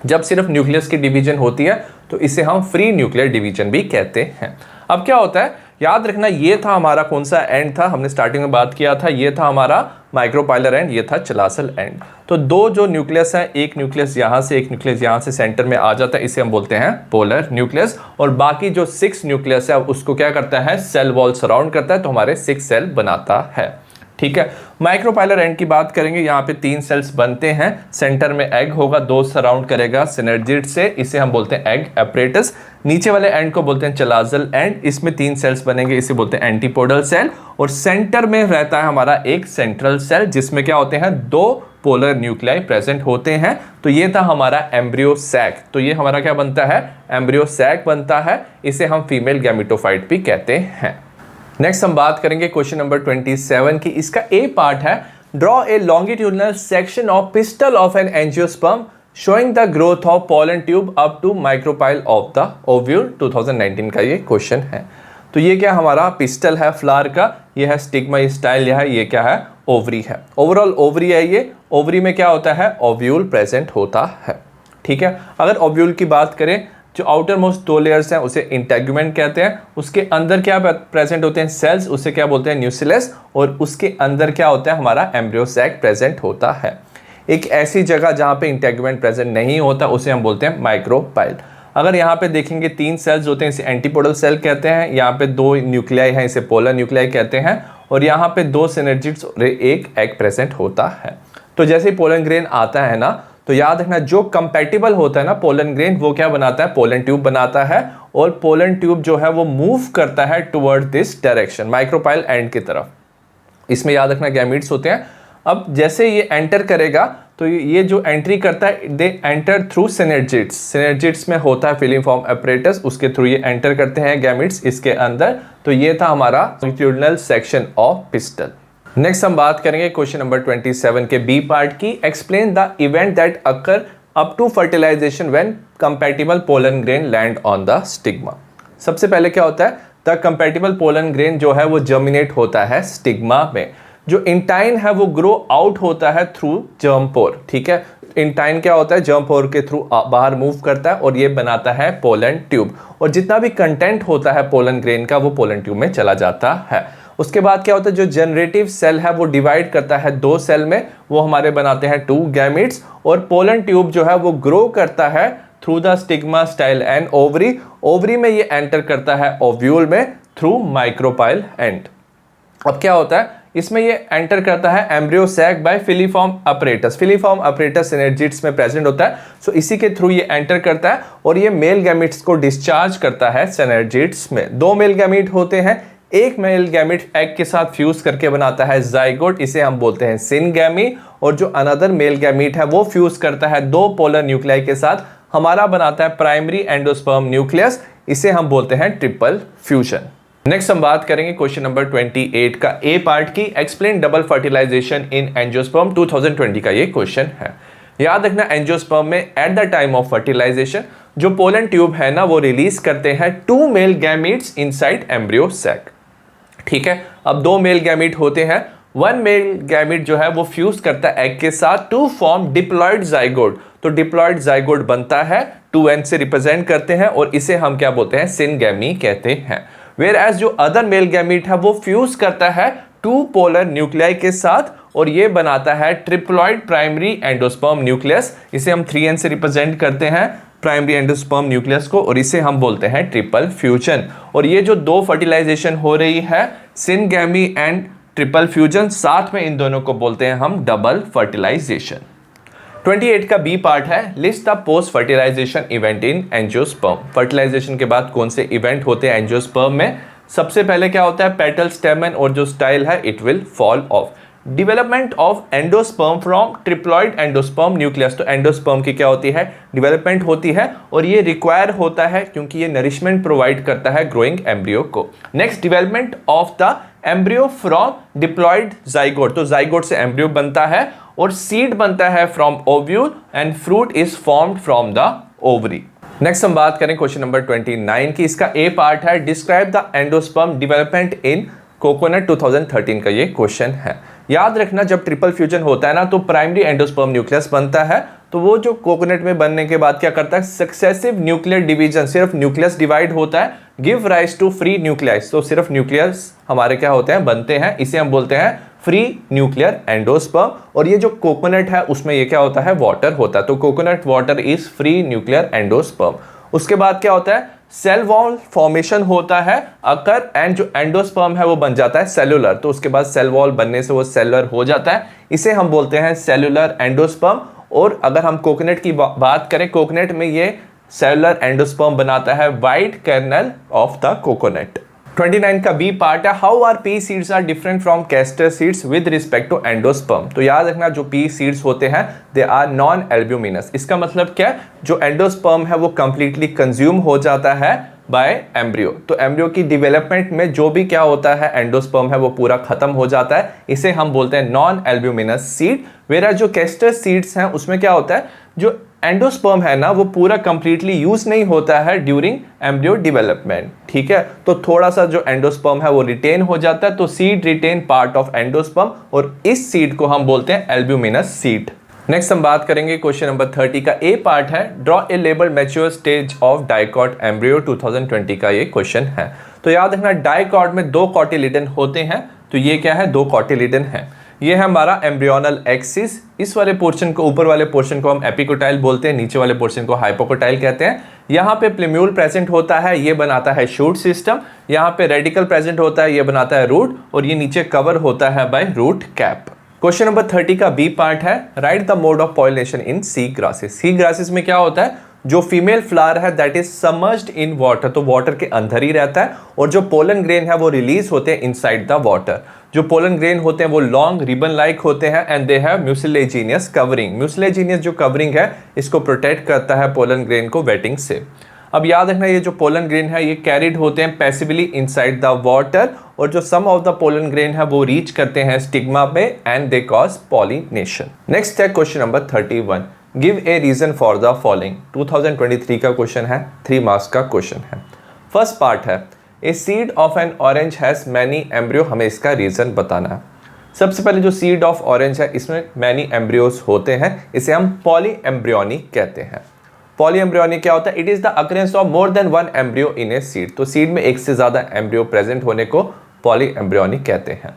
जब सिर्फ न्यूक्लियस की डिवीजन होती है तो इसे हम फ्री न्यूक्लियर डिवीजन भी कहते हैं। अब क्या होता है, याद रखना, ये था हमारा कौन सा एंड था, हमने स्टार्टिंग में बात किया था, ये था हमारा माइक्रोपाइलर एंड, ये था चलासल एंड। तो 2 जो न्यूक्लियस हैं, एक न्यूक्लियस यहाँ से, एक न्यूक्लियस यहाँ से सेंटर में आ जाता है, इसे हम बोलते हैं पोलर न्यूक्लियस, और बाकी जो 6 न्यूक्लियस है उसको क्या करता है, सेल वॉल सराउंड करता है, तो हमारे 6 सेल बनाता है। ठीक है, माइक्रोपाइलर एंड की बात करेंगे, यहाँ पे 3 सेल्स बनते हैं, सेंटर में एग होगा, 2 सराउंड करेगा सिनर्जिड से, इसे हम बोलते हैं एग एपरेटस। नीचे वाले एंड को बोलते हैं चलाजल एंड, इसमें 3 सेल्स बनेंगे, इसे बोलते हैं एंटीपोडल सेल, और सेंटर में रहता है हमारा एक सेंट्रल सेल, जिसमें क्या होते हैं, 2 पोलर न्यूक्लियाई प्रेजेंट होते हैं। तो ये था हमारा एम्ब्रियो सैक, तो ये हमारा क्या बनता है, एम्ब्रियो सैक बनता है, इसे हम फीमेल गैमेटोफाइट भी कहते हैं। नेक्स्ट हम बात करेंगे क्वेश्चन नंबर 27 की, इसका ए पार्ट है, draw a longitudinal section of pistil of an angiosperm showing the growth of pollen tube up to micropyle of the ovule. 2019 का ये क्वेश्चन है। तो ये क्या हमारा पिस्टल है फ्लावर का, ये है स्टिग्मा स्टाइल, ये क्या है, ओवरी है, ओवरऑल ओवरी है ये। ओवरी में क्या होता है, ओव्यूल प्रेजेंट होता है। ठीक है, अगर ओव्यूल की बात करें, जो आउटर मोस्ट 2 लेयर्स हैं उसे इंटेगुमेंट कहते हैं, उसके अंदर क्या प्रेजेंट होते हैं, सेल्स, उसे क्या बोलते हैं, न्यूक्लियस, और उसके अंदर क्या होता है, हमारा एम्ब्रियो सैक प्रेजेंट होता है। एक ऐसी जगह जहाँ पे इंटेगुमेंट प्रेजेंट नहीं होता उसे हम बोलते हैं माइक्रोपाइल। अगर यहाँ पे देखेंगे 3 सेल्स होते हैं, इसे एंटीपोडल सेल कहते हैं, यहाँ पे 2 न्यूक्लियाई हैं, इसे पोलर न्यूक्लियाई कहते हैं, और यहाँ पे 2 सिनर्जिड्स और एक एग प्रेजेंट होता है। तो जैसे पोलन ग्रेन आता है ना, तो याद रखना, जो कंपैटिबल होता है ना पोलन ग्रेन, वो क्या बनाता है, पोलन ट्यूब बनाता है, और पोलन ट्यूब जो है वो मूव करता है toward this direction, micropyle and की तरफ। इसमें याद रखना गैमीट्स होते हैं। अब जैसे ये एंटर करेगा, तो ये जो एंट्री करता है, they enter through synergids, synergids में होता है फिलिंग फॉर्म एपरेटस, उसके थ्रू ये एंटर करते हैं गैमीट्स इसके अंदर। तो ये था हमारा longitudinal section of pistil. Next हम बात करेंगे क्वेश्चन नंबर 27 के बी पार्ट की, explain the event that occur up to fertilisation when compatible pollen grain land on the stigma. सबसे पहले क्या होता है, द कंपैटिबल पोलन ग्रेन जो है वो जर्मिनेट होता है स्टिग्मा में। जो इंटाइन है वो ग्रो आउट होता है थ्रू जर्म पोर। ठीक है, इंटाइन क्या होता है, जर्म पोर के थ्रू बाहर मूव करता है और ये बनाता है पोलन ट्यूब, और जितना भी कंटेंट होता है पोलन ग्रेन का वो पोलन ट्यूब में चला जाता है। उसके बाद क्या होता है, जो जनरेटिव सेल है वो डिवाइड करता है 2 सेल में, वो हमारे बनाते हैं 2 गैमीट्स, और पोलन ट्यूब जो है वो ग्रो करता है through the stigma style and ovary. Ovary में ये एंटर करता है ओव्यूल में थ्रू माइक्रोपाइल एंड। अब क्या होता है, इसमें ये एंटर करता है embryo sac by filiform apparatus. Filiform apparatus synergids में प्रेजेंट होता है, सो इसी के थ्रू ये एंटर करता है और ये मेल गैमिट्स को डिस्चार्ज करता है सिनर्जिड्स में। दो मेल गैमिट होते हैं, एक मेल गैमिट एग के साथ फ्यूज करके बनाता है जाइगोट, इसे हम बोलते हैं सिनगैमी, और जो अनदर मेल गैमिट है वो फ्यूज करता है दो पोलर न्यूक्लियाई के साथ, हमारा बनाता है प्राइमरी एंडोस्पर्म न्यूक्लियस, इसे हम बोलते हैं ट्रिपल फ्यूजन। नेक्स्ट हम बात करेंगे क्वेश्चन नंबर 28 का ए पार्ट की, explain double fertilisation in angiosperm 2020 का ये क्वेश्चन है। याद रखना एंजियोस्पर्म में at the time of fertilisation जो पोलन ट्यूब है ना वो रिलीज करते हैं two male gametes inside embryo sac. ठीक है, अब दो मेल गैमीट होते हैं, वन मेल गैमीट जो है वो फ्यूज करता है एग के साथ टू फॉर्म डिप्लॉयड जाइगोट, तो डिप्लॉयड जाइगोट बनता है, 2n से रिप्रेजेंट करते हैं और इसे हम क्या बोलते हैं, सिनगैमी कहते हैं। वेयर एज जो अदर मेल गैमीट है वो फ्यूज करता है टू पोलर न्यूक्लियाई के साथ और ये बनाता है ट्रिप्लॉयड प्राइमरी एंडोस्पर्म न्यूक्लियस, इसे हम 3n से रिप्रेजेंट करते हैं प्राइमरी एंडोस्पर्म न्यूक्लियस को, और इसे हम बोलते हैं ट्रिपल फ्यूजन। और ये जो दो फर्टिलाइजेशन हो रही है सिनगैमी एंड ट्रिपल फ्यूजन, साथ में इन दोनों को बोलते हैं हम डबल फर्टिलाइजेशन। 28 का बी पार्ट है, list the post fertilisation event in angiosperm. Fertilisation के बाद कौन से इवेंट होते हैं एंजियोस्पर्म में? सबसे पहले क्या होता है, पेटल स्टेमन और जो स्टाइल है it will fall of. Development of endosperm from triploid endosperm nucleus, तो एंडोस्पर्म की क्या होती है, डेवलपमेंट होती है और ये रिक्वायर होता है क्योंकि ये नरिशमेंट प्रोवाइड करता है ग्रोइंग एम्ब्रियो को। Next, development of the embryo from diploid zygote, तो जाइगोट से एम्ब्रियो बनता है और सीड बनता है from ovule and fruit is formed from the ovary. Next हम बात करें क्वेश्चन नंबर 29 की, इसका ए पार्ट है, describe the endosperm development in coconut 2013 का ये क्वेश्चन है। याद रखना जब ट्रिपल फ्यूजन होता है ना तो प्राइमरी एंडोस्पर्म न्यूक्लियस बनता है, तो वो जो कोकोनट में बनने के बाद क्या करता है, सक्सेसिव न्यूक्लियर डिवीजन, सिर्फ न्यूक्लियस डिवाइड होता है, give rise to free nucleus, तो सिर्फ न्यूक्लियस हमारे क्या होते हैं, बनते हैं, इसे हम बोलते हैं फ्री न्यूक्लियर एंडोस्पर्म। और ये जो कोकोनट है उसमें ये क्या होता है, वाटर होता है, तो coconut water is free nuclear endosperm. उसके बाद क्या होता है, सेल वॉल फॉर्मेशन होता है अकर एंड जो एंडोस्पर्म है वो बन जाता है सेलुलर, तो उसके बाद सेल वॉल बनने से वो सेलुलर हो जाता है, इसे हम बोलते हैं सेलुलर एंडोस्पर्म। और अगर हम कोकोनट की बात करें, कोकोनट में ये सेलुलर एंडोस्पर्म बनाता है white kernel of the coconut. 29 का बी पार्ट है, how are pea seeds are different from castor seeds with respect to endosperm. तो याद रखना जो पी सीड्स होते हैं दे आर नॉन एल्ब्यूमिनस, इसका मतलब क्या, जो एंडोस्पर्म है वो कंप्लीटली कंज्यूम हो जाता है बाय एम्ब्रियो, तो एम्ब्रियो की डेवलपमेंट में जो भी क्या होता है एंडोस्पर्म है वो पूरा खत्म हो जाता है, इसे हम बोलते हैं नॉन एल्ब्यूमिनस सीड। वेरा जो कैस्टर सीड्स हैं उसमें क्या होता है, जो एंडोस्पर्म है ना वो पूरा कंप्लीटली यूज नहीं होता है ड्यूरिंग एम्ब्रियो डेवलपमेंट। ठीक है, तो थोड़ा सा जो एंडोस्पर्म है वो रिटेन हो जाता है, तो seed retain part of endosperm और इस सीड को हम बोलते हैं एल्ब्यूमिनस सीड। नेक्स्ट हम बात करेंगे क्वेश्चन नंबर 30 का ए पार्ट है, draw a label mature stage of dicot embryo 2020 का ये क्वेश्चन है। तो याद रखना डाइकॉट में दो कॉटिलिडन होते हैं, तो ये क्या है, दो कॉटिलिडन है। ये है हमारा एम्ब्रियोनल एक्सिस, इस वाले पोर्शन को, ऊपर वाले पोर्शन को हम एपिकोटाइल बोलते हैं, नीचे वाले पोर्शन को हाइपोकोटाइल कहते हैं। यहाँ पे प्लेम्यूल प्रेजेंट होता है, ये बनाता है शूट सिस्टम, यहाँ पे रेडिकल प्रेजेंट होता है, ये बनाता है रूट, और ये नीचे कवर होता है by root cap. Question number 30 का बी पार्ट है, write the mode of pollination in sea grasses. Sea grasses में क्या होता है, जो फीमेल फ्लावर है that is submerged in water, तो वाटर के अंदर ही रहता है, और जो पोलन ग्रेन है वो रिलीज होते हैं इनसाइड द वाटर। जो पोलन ग्रेन होते हैं वो लॉन्ग रिबन लाइक होते हैं and they have mucilaginous covering. Mucilaginous जो कवरिंग है इसको प्रोटेक्ट करता है पोलन ग्रेन को वेटिंग से। अब याद रखना ये जो पोलन ग्रेन है ये कैरिड होते हैं पैसिवली इनसाइड द वाटर, और जो some of the pollen grain है वो रीच करते हैं स्टिग्मा पे and they cause pollination. Next है question number 31, give a reason for the following. 2023 का क्वेश्चन है, 3 मार्क्स का क्वेश्चन है। फर्स्ट पार्ट है, a seed of N orange has many embryo, हमें इसका रीजन बताना है। सबसे पहले जो सीड ऑफ ऑरेंज है इसमें मैनी एम्ब्रियोज होते हैं, इसे हम पॉली एम्ब्रियोनिक कहते हैं। पॉली एम्ब्रियोनिक क्या होता है, it is the occurrence of more than one embryo in a seed, तो सीड में एक से ज्यादा एम्ब्रियो प्रेजेंट होने को पॉली एम्ब्रियोनिक कहते हैं।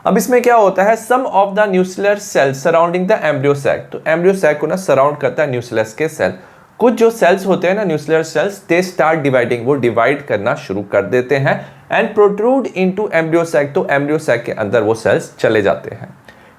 अब इसमें क्या होता है, some of the nuclear cell surrounding the embryo sac, तो एम्ब्रियो सैक को ना सराउंड करता है न्यूक्लियस के सेल। कुछ जो सेल्स होते हैं ना nuclear cells, they start dividing, वो डिवाइड करना शुरू कर देते हैं and protrude into embryo sac, तो एम्ब्रियो सैक के अंदर वो सेल्स चले जाते हैं।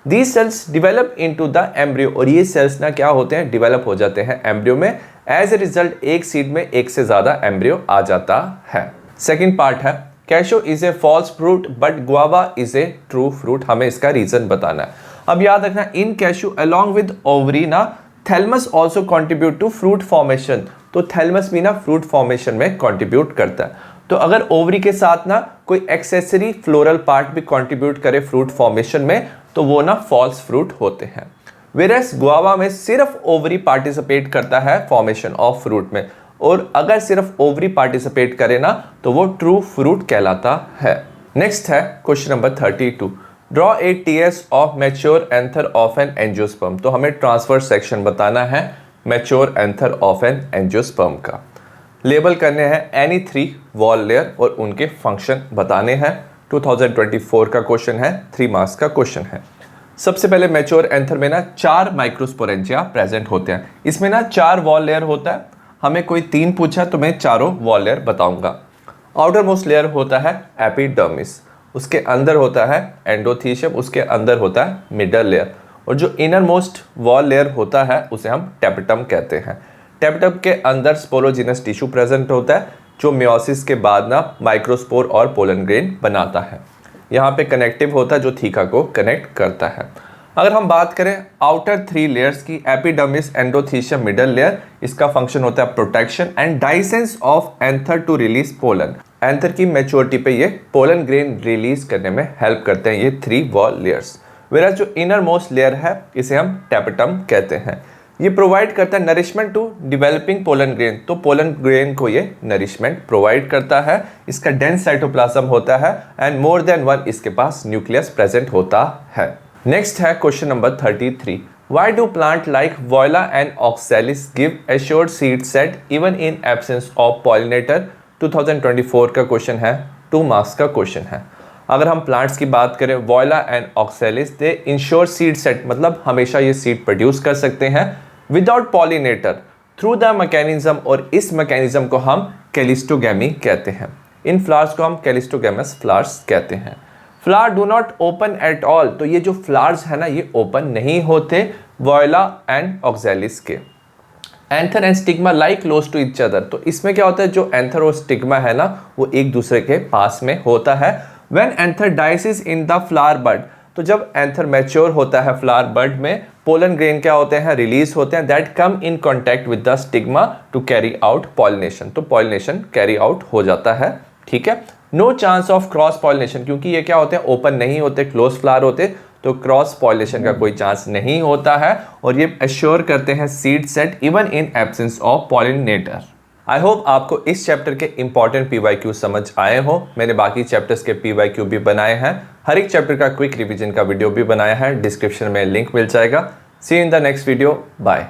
These cells develop into the embryo, और ये सेल्स ना क्या होते हैं, डिवेलप हो जाते हैं एम्ब्रियो में। एज ए रिजल्ट एक सीड में एक से ज्यादा एम्ब्रियो आ जाता है। सेकेंड पार्ट है cashew is a false fruit but guava is a true fruit, हमें इसका रीजन बताना है। अब याद रखना, in cashew along with ovary ना thalamus also contribute to fruit formation, तो थैलमस भी ना फ्रूट फॉर्मेशन में कॉन्ट्रीब्यूट करता है। तो अगर ओवरी के साथ ना कोई एक्सेसरी फ्लोरल पार्ट भी कॉन्ट्रीब्यूट करे फ्रूट फॉर्मेशन में, तो वो ना फॉल्स फ्रूट होते हैं। वेरस गुआवा में सिर्फ ओवरी पार्टिसिपेट करता है फॉर्मेशन ऑफ फ्रूट में, और अगर सिर्फ ओवरी पार्टिसिपेट करे ना तो वो ट्रू फ्रूट कहलाता है। नेक्स्ट है question number 32, draw a TS of mature anther of an angiosperm, तो हमें ट्रांसफर सेक्शन बताना है mature anther of an angiosperm का। लेबल करने हैं एनी 3 वॉल लेयर और उनके फंक्शन बताने हैं। 2024 का क्वेश्चन है, 3 मार्क्स का क्वेश्चन है। सबसे पहले मैच्योर एंथर में ना 4 माइक्रोस्पोरेंजिया प्रेजेंट होते हैं। इसमें ना 4 वॉल लेयर होता है। हमें कोई 3 पूछा तो मैं चारों वॉल लेयर बताऊंगा। आउटर मोस्ट लेयर होता है एपिडर्मिस, उसके अंदर होता है एंडोथीशियम, उसके अंदर होता है मिडल लेयर, और जो इनर मोस्ट वॉल लेयर होता है उसे हम टेपेटम कहते हैं। टेपेटम के अंदर स्पोरोजिनस टिश्यू प्रेजेंट होता है जो मियोसिस के बाद ना माइक्रोस्पोर और पोलन ग्रेन बनाता है। यहाँ पे कनेक्टिव होता है जो थीका को कनेक्ट करता है। अगर हम बात करें आउटर 3 लेयर्स की, एपिडर्मिस, एंडोथीशियम, मिडल लेयर, इसका फंक्शन होता है protection and dehiscence of anther to release pollen. Anther की मैच्योरिटी पे ये पोलन ग्रेन रिलीज करने में हेल्प करते हैं ये 3 वॉल लेयर्स। वेराज जो इनर मोस्ट लेयर है इसे हम टेपेटम कहते हैं। ये प्रोवाइड करता है nourishment to developing pollen grain, तो पोलन ग्रेन को ये नरिशमेंट प्रोवाइड करता है। इसका डेंस साइटोप्लाज्म होता है एंड मोर देन 1 इसके पास न्यूक्लियस प्रेजेंट होता है। नेक्स्ट है question number 33, why do plant like voila and oxalis give assured seed set even in absence of pollinator. 2024 का क्वेश्चन है, 2 मार्क्स का क्वेश्चन है। अगर हम प्लांट्स की बात करें, voila and oxalis they ensure seed set, मतलब हमेशा ये सीड प्रोड्यूस कर सकते हैं without pollinator through the mechanism, और इस मैकेनिज्म को हम कैलिस्टोगैमी कहते हैं। इन फ्लावर्स को हम कैलिस्टोगैमस फ्लावर्स कहते हैं। Flower do not open at all, तो ये जो फ्लावर्स है ना ये ओपन नहीं होते वोइला एंड ऑक्सैलिस के। Anther and stigma lie close to each other, तो इसमें क्या होता है, जो एंथर और स्टिग्मा है ना वो एक दूसरे के पास में होता है। When anther dehisces in the flower bud, तो जब एंथर मैच्योर होता है फ्लावर बड में, पोलन ग्रेन क्या होते हैं, रिलीज होते हैं, that come in contact with the stigma to carry out pollination, तो पॉलिनेशन कैरी आउट हो जाता है। ठीक है, no chance of cross pollination, क्योंकि ये क्या होते हैं, ओपन नहीं होते, क्लोज फ्लावर होते, तो क्रॉस पॉलिनेशन का कोई चांस नहीं होता है, और ये एश्योर करते हैं seed set even in absence of pollinator. I hope आपको इस चैप्टर के इंपॉर्टेंट PYQ समझ आए हो। मैंने बाकी चैप्टर्स के PYQ भी बनाए हैं, हर एक चैप्टर का क्विक रिवीजन का वीडियो भी बनाया है, डिस्क्रिप्शन में लिंक मिल जाएगा। See you in the next video, bye.